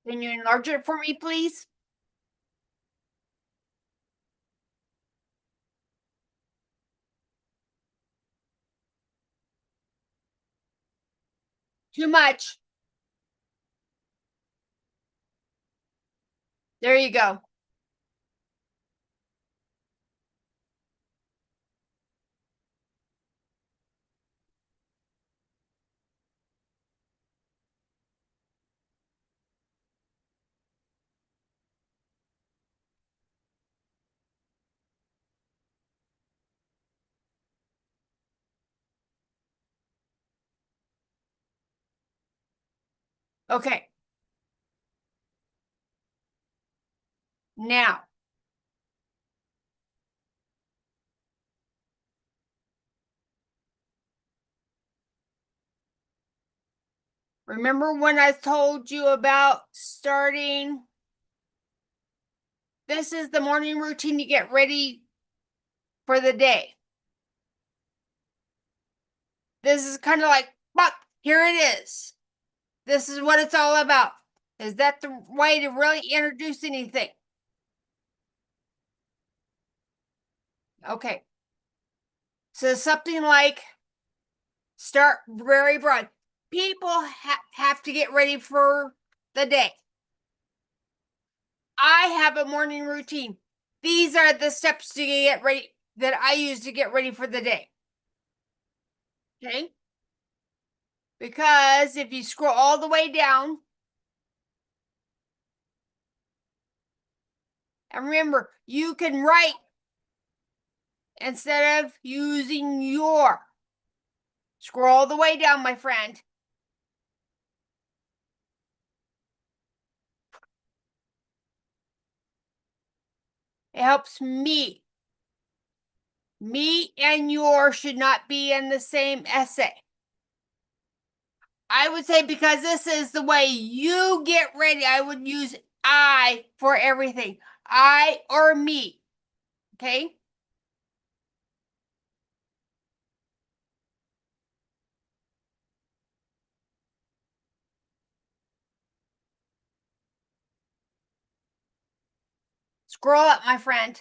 Can you enlarge it for me, please? Too much. There you go. Okay. Now, remember when I told you about starting? This is the morning routine to get ready for the day. This is kind of like, but here it is. This is what it's all about. Is that the way to really introduce anything? Okay. So something like start very broad. People have to get ready for the day. I have a morning routine. These are the steps to get ready that I use to get ready for the day. Okay? Because if you scroll all the way down, and remember, you can write instead of using your. Scroll all the way down, my friend. It helps me. Me and your should not be in the same essay. I would say because this is the way you get ready, I would use I for everything. I or me. Okay? Scroll up, my friend.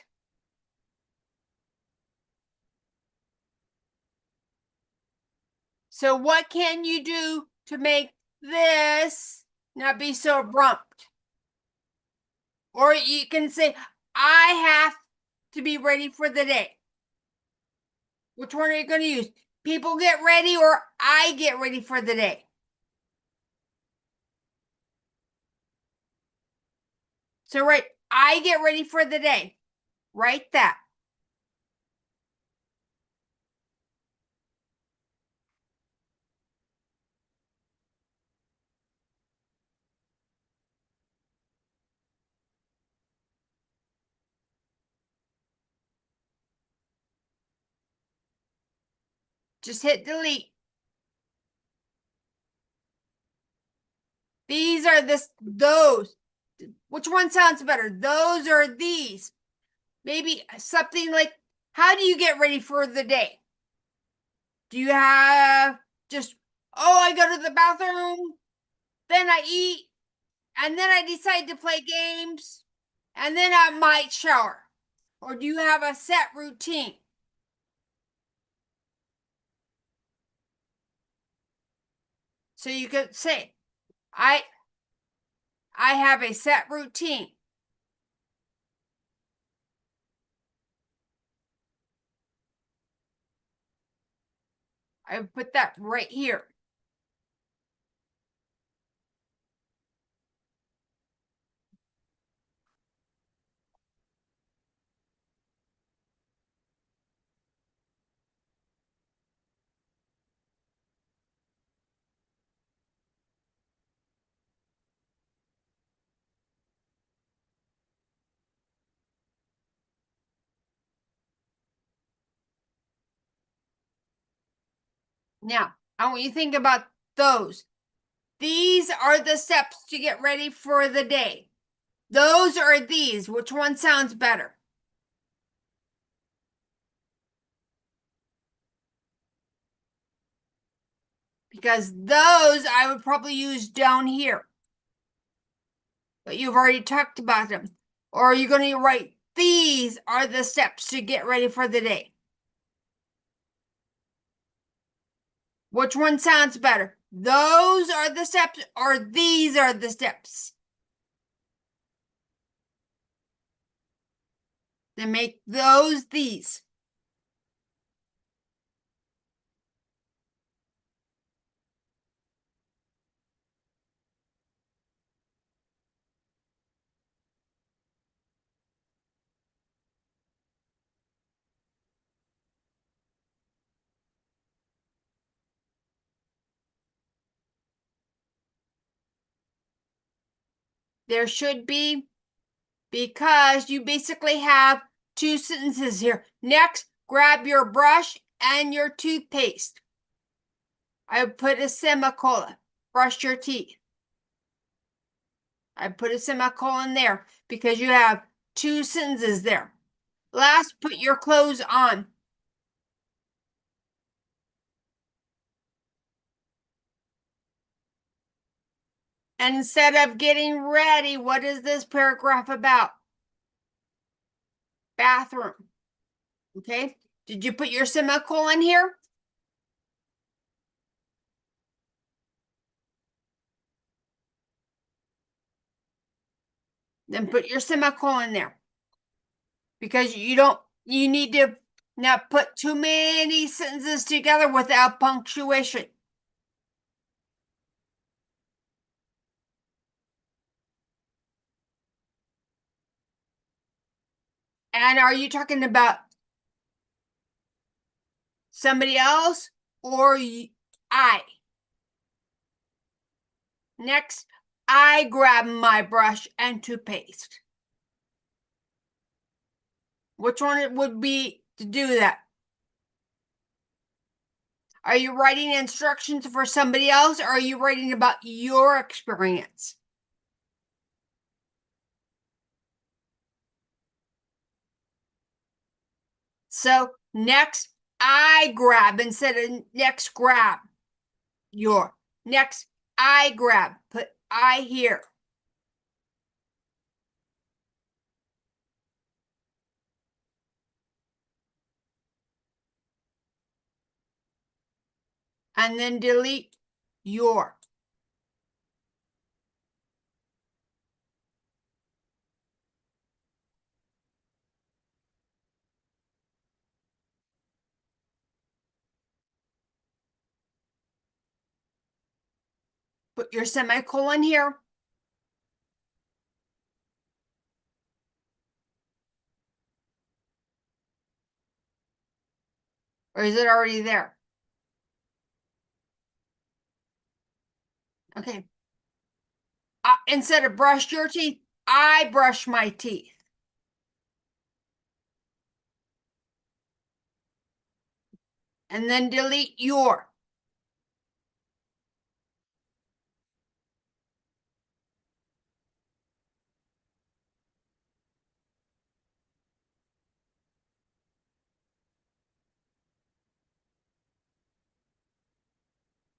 So, what can you do to make this not be so abrupt? Or you can say, I have to be ready for the day. Which one are you going to use? People get ready or I get ready for the day? So, right, I get ready for the day. Write that. Just hit delete. These are those. Which one sounds better? Those or these? Maybe something like, how do you get ready for the day? Do you have just, oh, I go to the bathroom, then I eat, and then I decide to play games, and then I might shower? Or do you have a set routine? So you could say, I I have a set routine. I put that right here. Now, I want you to think about those. These are the steps to get ready for the day. Those are these. Which one sounds better? Because those I would probably use down here. but you've already talked about them. Or are you going to write, these are the steps to get ready for the day? Which one sounds better? Those are the steps, or these are the steps? Then make those these. There should be, because you basically have two sentences here. Next, grab your brush and your toothpaste. I put a semicolon. Brush your teeth. I put a semicolon there because you have two sentences there. Last, put your clothes on. And instead of getting ready, what is this paragraph about? Bathroom. Okay. Did you put your semicolon here? Then put your semicolon there. Because you need to not put too many sentences together without punctuation. And are you talking about somebody else or I? Next, I grab my brush and toothpaste. Which one it would be to do that? Are you writing instructions for somebody else, or are you writing about your experience? So next, I grab instead of next grab. Your next, I grab. Put I here. And then delete your. Put your semicolon here. Or is it already there? Okay. Instead of brush your teeth, I brush my teeth. And then delete your.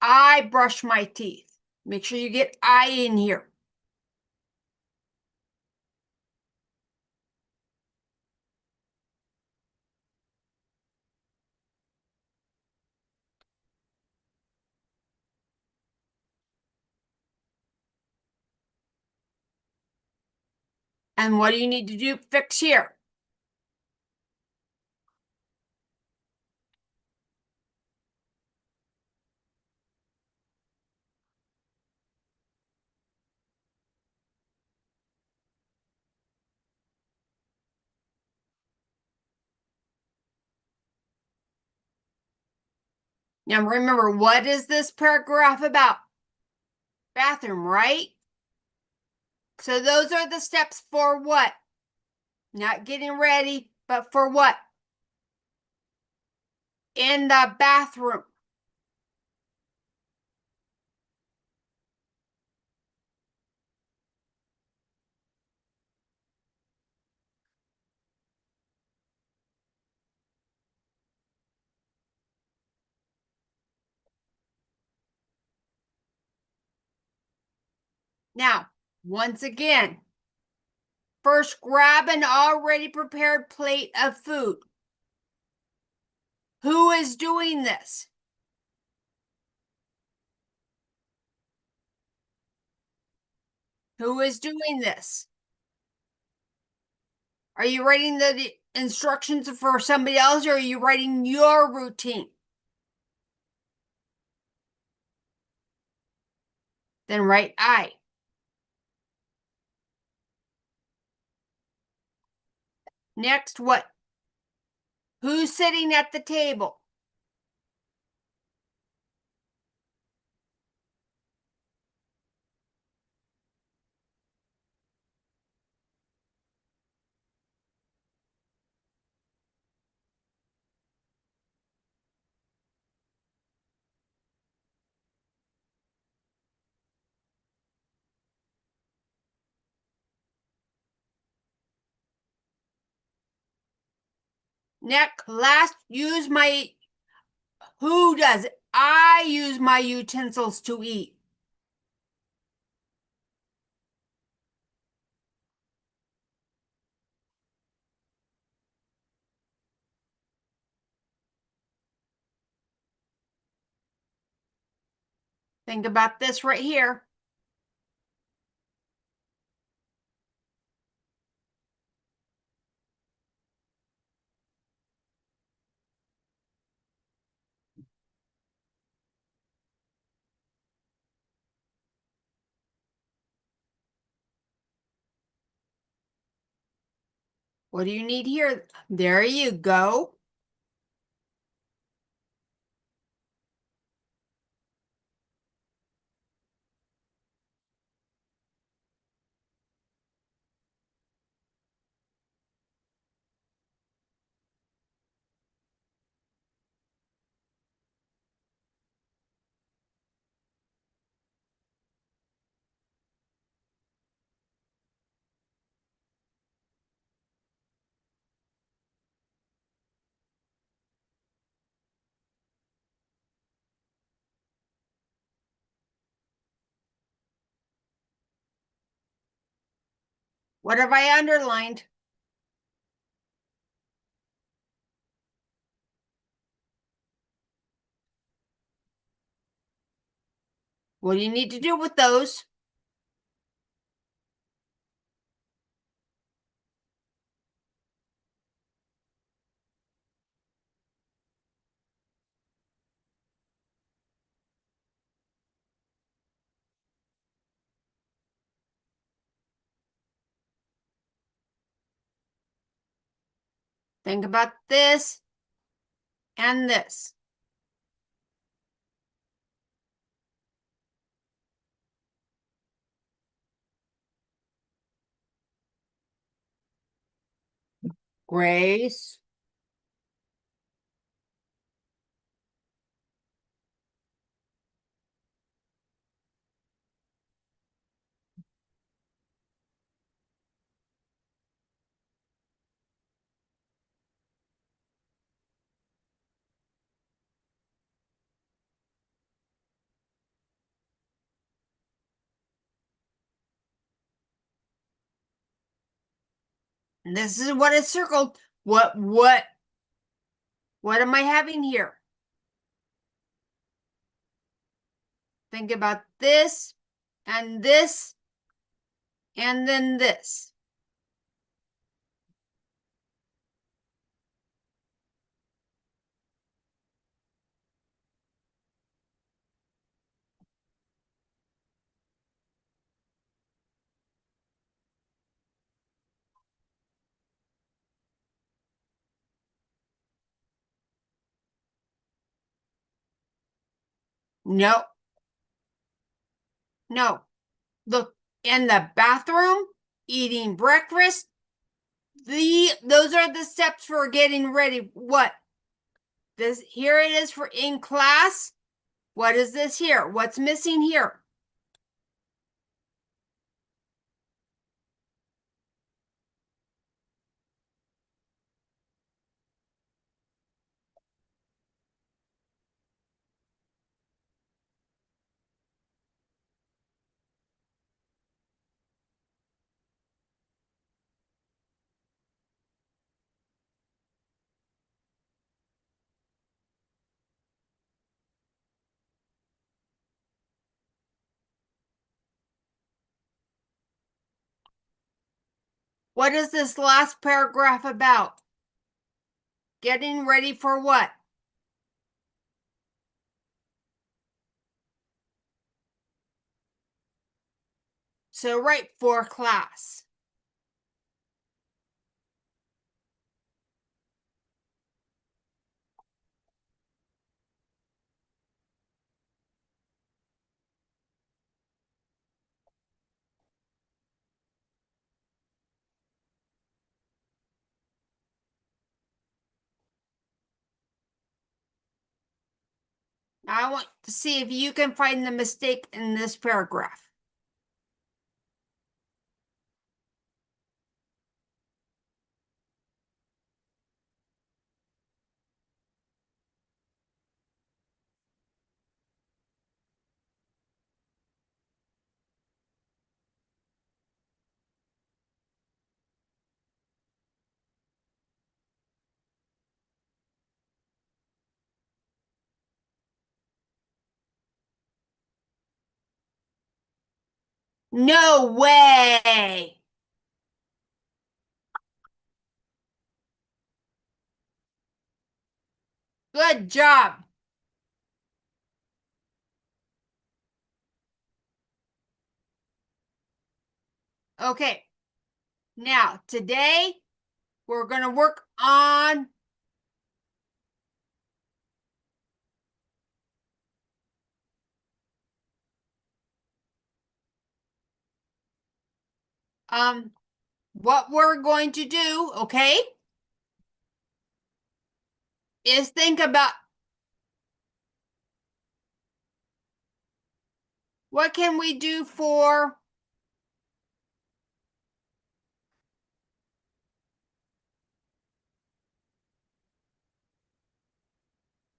I brush my teeth. Make sure you get I in here. And what do you need to do? Fix here. Now remember, what is this paragraph about? Bathroom, right? So those are the steps for what? Not getting ready, but for what? In the bathroom. Now, Once again, first grab an already prepared plate of food. Who is doing this? Who is doing this? Are you writing the instructions for somebody else, or are you writing your routine? Then write I. Next, what? Who's sitting at the table? Next, last, who does it? I use my utensils to eat. Think about this right here. What do you need here? There you go. What have I underlined? What do you need to do with those? Think about this and this. Grace. This is what is circled. What am I having here? Think about this and this and then this. No, no. Look, in the bathroom, eating breakfast. Those are the steps for getting ready. What? This here it is for in class. What is this here? What's missing here? What is this last paragraph about? Getting ready for what? So right, for class. Now I want to see if you can find the mistake in this paragraph. No way. Good job. Okay. Now, today we're going to work on what we're going to do, okay, is think about what can we do for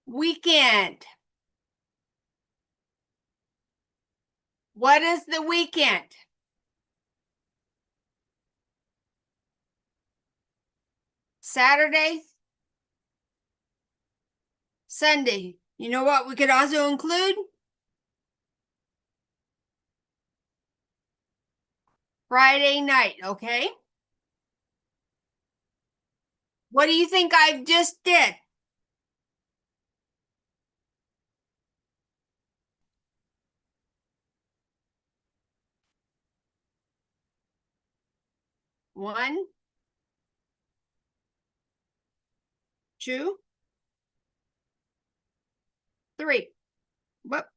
weekend. What is the weekend? Saturday, Sunday. You know what we could also include? Friday night, okay? What do you think I just did? One, two, three. What?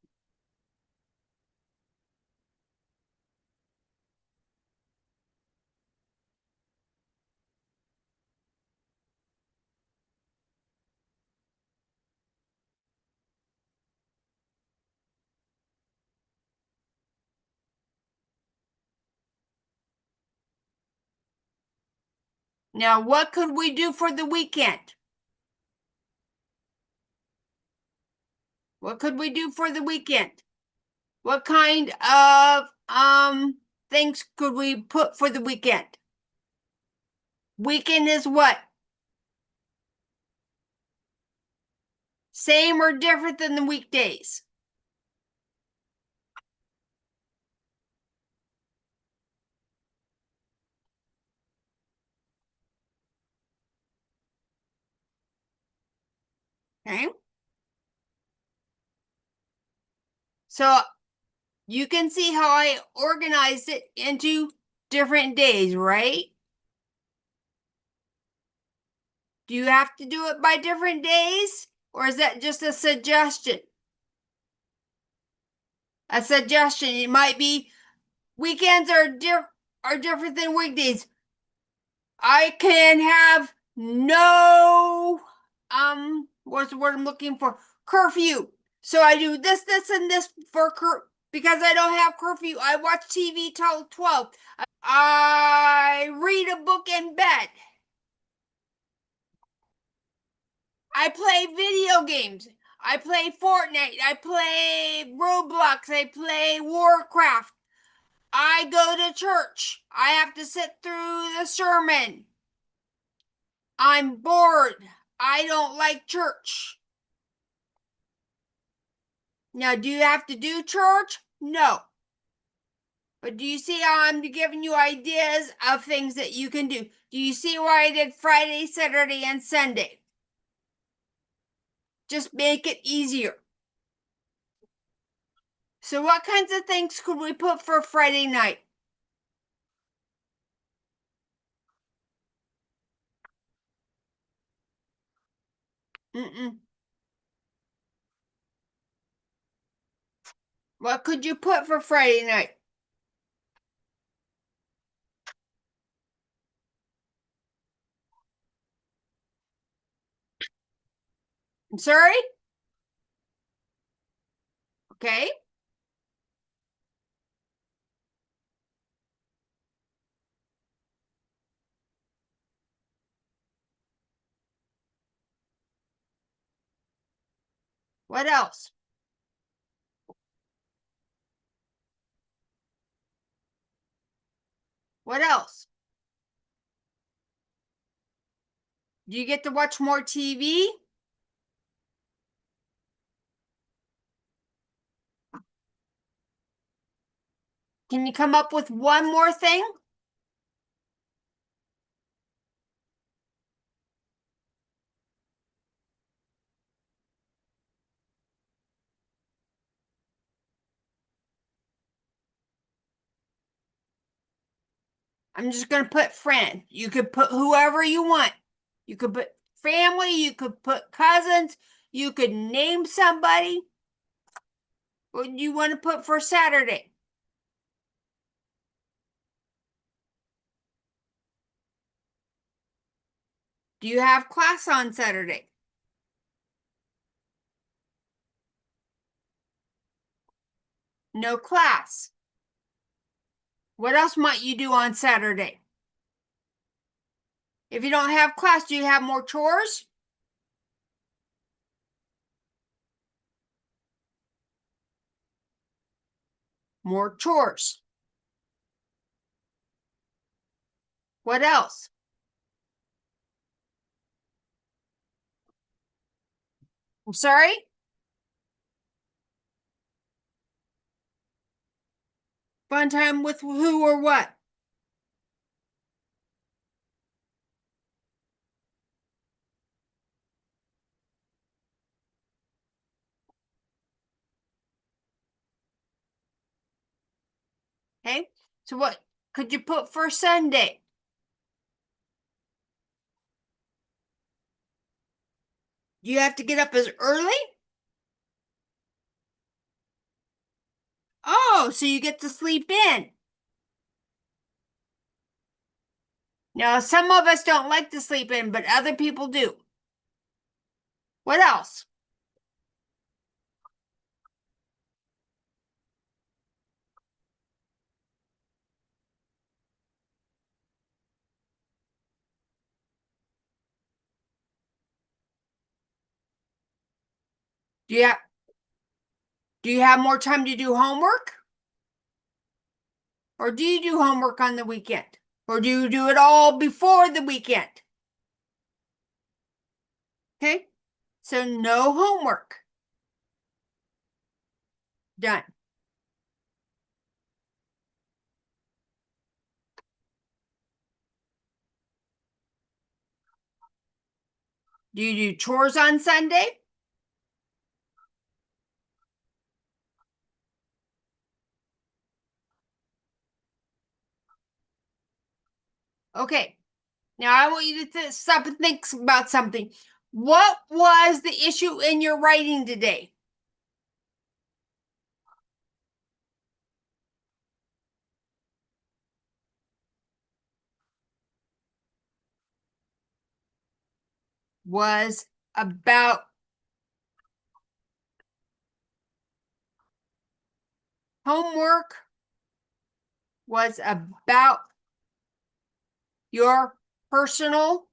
Now, what could we do for the weekend? What could we do for the weekend? What kind of things could we put for the weekend? Weekend is what? Same or different than the weekdays? Okay. So you can see how I organized it into different days, right? Do you have to do it by different days? Or is that just a suggestion? A suggestion. It might be weekends are different than weekdays. I can have no what's the word I'm looking for? Curfew. So I do this, and this for because I don't have curfew. I watch TV till 12. I read a book in bed. I play video games. I play Fortnite. I play Roblox. I play Warcraft. I go to church. I have to sit through the sermon. I'm bored. I don't like church. Now, do you have to do church? No. But do you see how I'm giving you ideas of things that you can do? Do you see why I did Friday, Saturday, and Sunday? Just make it easier. So what kinds of things could we put for Friday night? Mm-mm. What could you put for Friday night? I'm sorry? Okay. What else? What else? Do you get to watch more TV? Can you come up with one more thing? I'm just going to put friend. You could put whoever you want. You could put family. You could put cousins. You could name somebody. What do you want to put for Saturday? Do you have class on Saturday? No class. What else might you do on Saturday? If you don't have class, do you have more chores? More chores. What else? I'm sorry? Fun time with who or what? Okay. So what could you put for Sunday? Do you have to get up as early? Oh, so you get to sleep in. Now, some of us don't like to sleep in, but other people do. What else? Do you have, do you have more time to do homework? Or do you do homework on the weekend? Or do you do it all before the weekend? Okay. So no homework. Done. Do you do chores on Sunday? Okay. Now I want you to stop and think about something. What was the issue in your writing today? Was about homework, was about your personal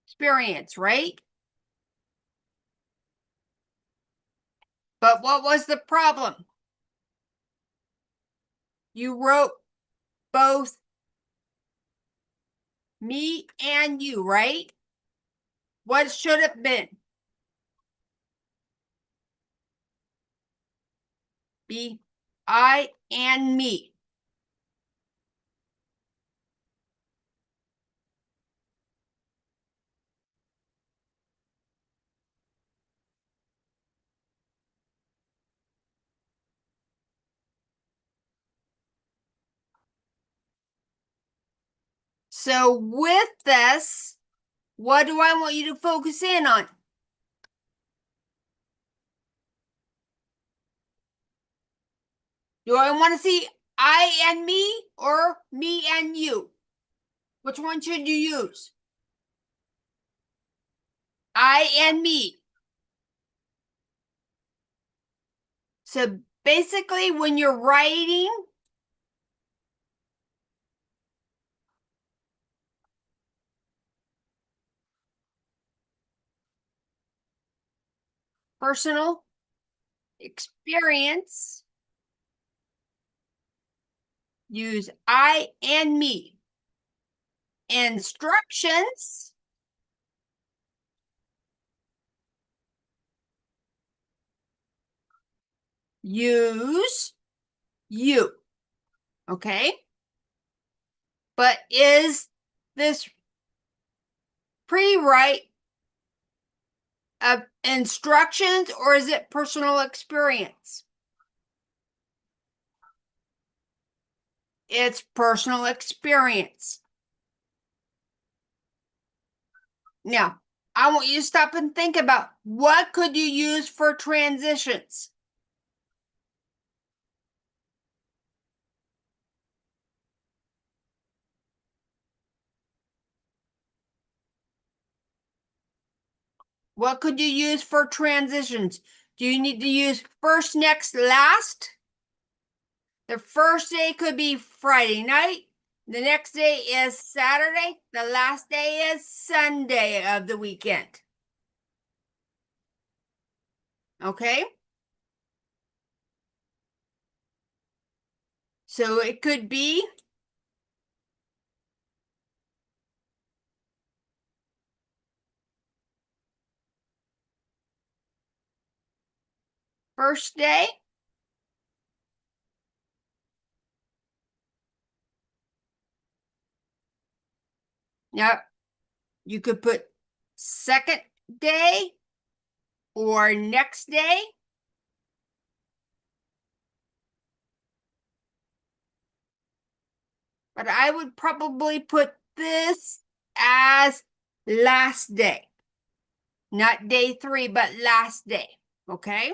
experience, right? But what was the problem? You wrote both me and you, right? What should it have been? Be I and me. So with this, what do I want you to focus in on? Do I want to see I and me or me and you? Which one should you use? I and me. So basically, when you're writing, personal experience, use I and me. Instructions, use you. Okay? But is this pre-write of instructions or is it personal experience? It's personal experience. Now, I want you to stop and think about what could you use for transitions? What could you use for transitions? Do you need to use first, next, last? The first day could be Friday night. The next day is Saturday. The last day is Sunday of the weekend. Okay? So it could be first day. Now, you could put second day or next day. But I would probably put this as last day. Not day 3, but last day. Okay?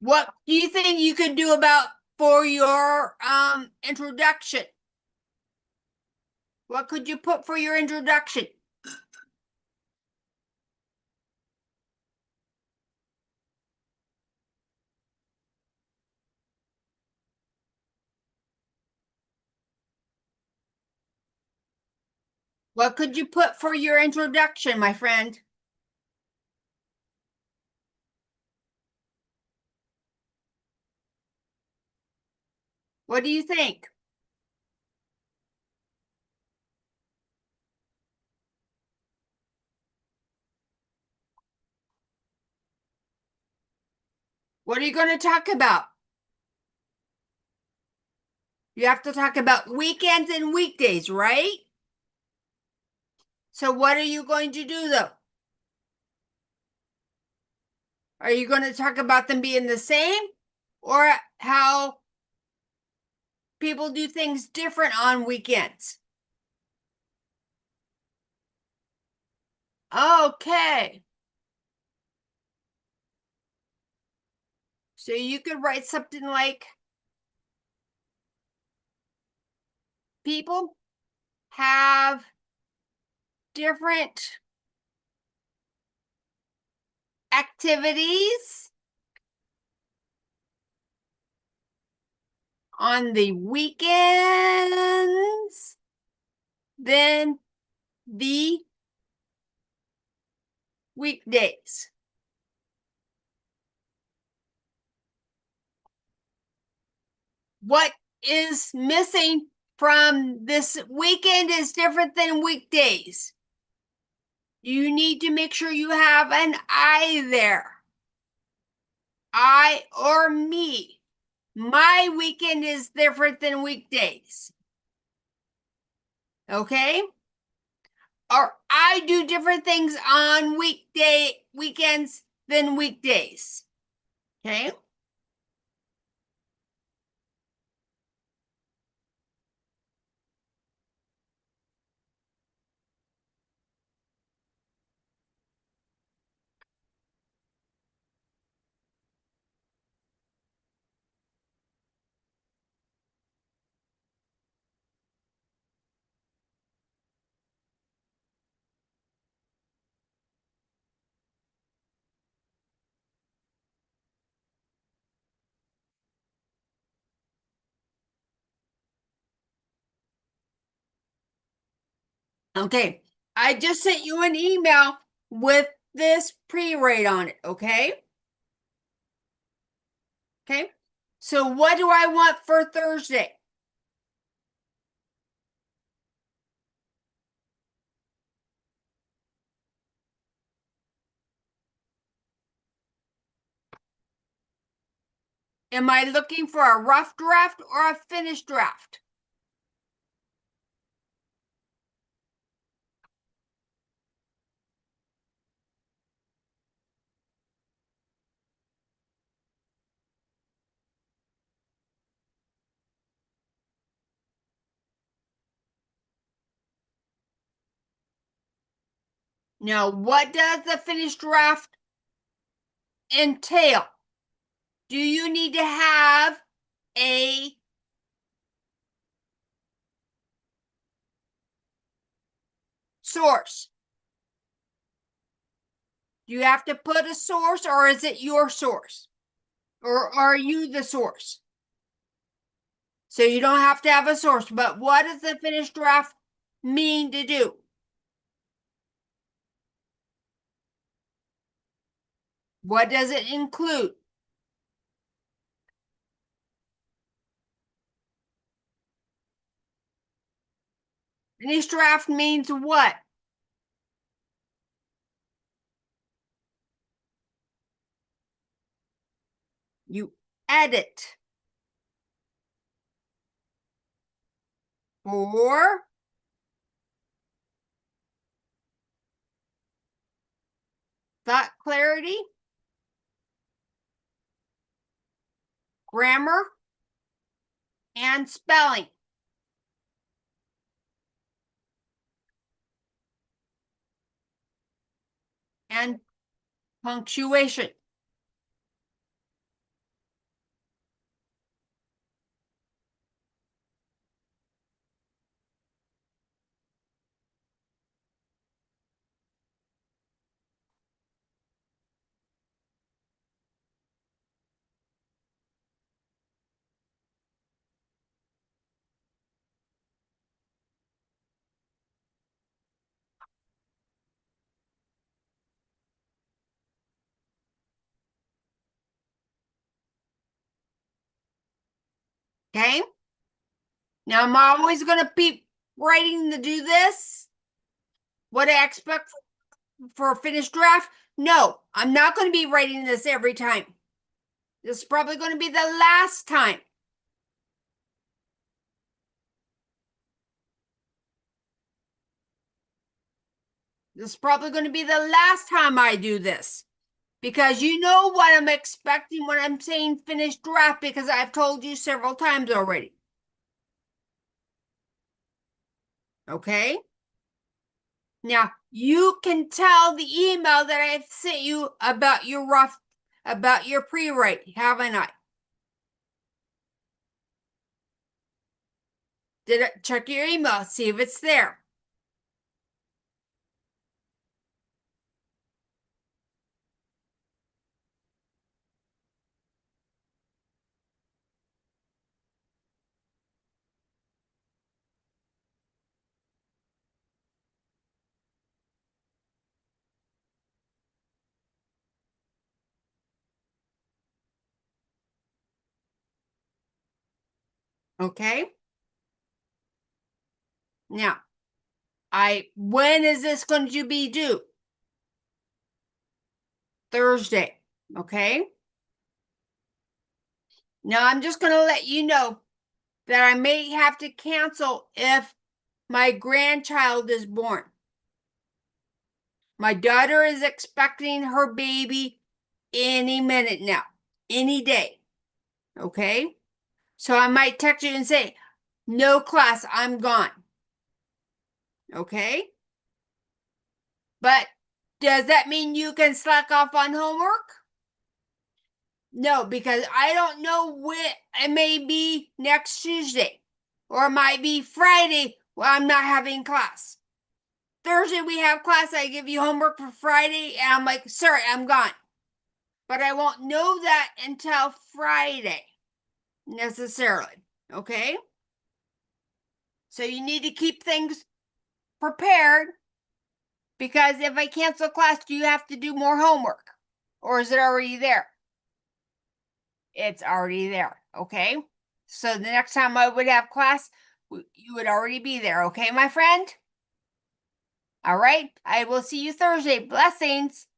What do you think you could do about for your introduction? What could you put for your introduction? What could you put for your introduction, my friend? What do you think? What are you going to talk about? You have to talk about weekends and weekdays, right? So what are you going to do though? Are you going to talk about them being the same or how people do things different on weekends? Okay. So you could write something like people have different activities on the weekends than the weekdays. what is missing from this weekend is different than weekdays. You need to make sure you have an I there. I or me. My weekend is different than weekdays. Okay? Or I do different things on weekends than weekdays. Okay? Okay. I just sent you an email with this pre-rate on it, okay? Okay. So what do I want for Thursday? Am I looking for a rough draft or a finished draft? Now, what does the finished draft entail? Do you need to have a source? Do you have to put a source or is it your source? Or are you the source? So you don't have to have a source, but what does the finished draft mean to do? What does it include? Finished draft means what? You edit for thought clarity, grammar, and spelling. And punctuation. Okay. Now, I'm always going to be writing to do this. What I expect for a finished draft? No, I'm not going to be writing this every time. This is probably going to be the last time. This is probably going to be the last time I do this. Because you know what I'm expecting when I'm saying finished draft, because I've told you several times already. Okay? Now, you can tell the email that I've sent you about your pre-write, haven't I? Did I check your email, see if it's there? Okay? Now, when is this going to be due? Thursday. Okay? Now, I'm just going to let you know that I may have to cancel if my grandchild is born. My daughter is expecting her baby any minute now, any day. Okay? So I might text you and say, no class, I'm gone. Okay? But does that mean you can slack off on homework? No, because I don't know when. It may be next Tuesday, or it might be Friday when I'm not having class. Thursday we have class. I give you homework for Friday, and I'm like, sorry, I'm gone. But I won't know that until Friday, necessarily. Okay? So you need to keep things prepared, because if I cancel class, do you have to do more homework? Or is it already there? It's already there. Okay? So the next time I would have class, you would already be there. Okay, my friend? All right. I will see you Thursday. Blessings.